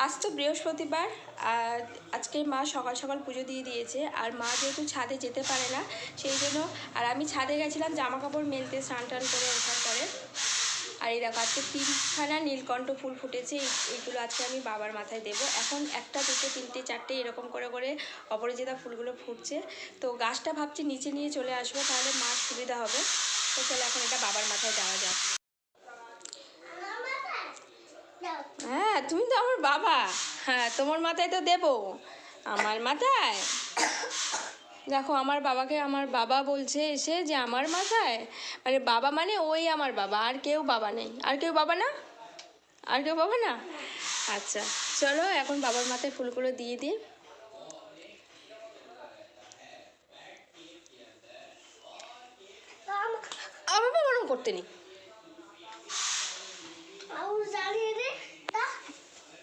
আজ তো বৃহস্পতিবার, আর আজকে মা সকাল সকাল পুজো দিয়ে দিয়েছে। আর মা যেহেতু ছাদে যেতে পারে না সেই জন্য, আর আমি ছাদে গেছিলাম জামা কাপড় মেলতে স্নান টান করে ওঠার পরে। আর এই দেখো আজকে 3খানা নীলকণ্ঠ ফুল ফুটেছে, এইগুলো আজকে আমি বাবার মাথায় দেবো। এখন 1, 2, 3, 4 এরকম করে করে অপরাজিতা ফুলগুলো ফুটছে। তো গাছটা ভাবছি নিচে নিয়ে চলে আসবো, তাহলে মার সুবিধা হবে। তো চলো এখন এটা বাবার মাথায় দেওয়া যাক। হ্যাঁ, তুমি তো আমার বাবা। হ্যাঁ, তোমার মাথায় তো দেবো। আমার মাথায় দেখো, আমার বাবাকে আমার বাবা বলছে এসে যে আমার মাথায়, মানে বাবা মানে ওই আমার বাবা, আর কেউ বাবা নেই। আর কেউ বাবা না? আর কেউ বাবা না? আচ্ছা, চলো এখন বাবার মাথায় ফুলগুলো দিয়ে দিই। আমার বাবা ওরকম করতে নেই।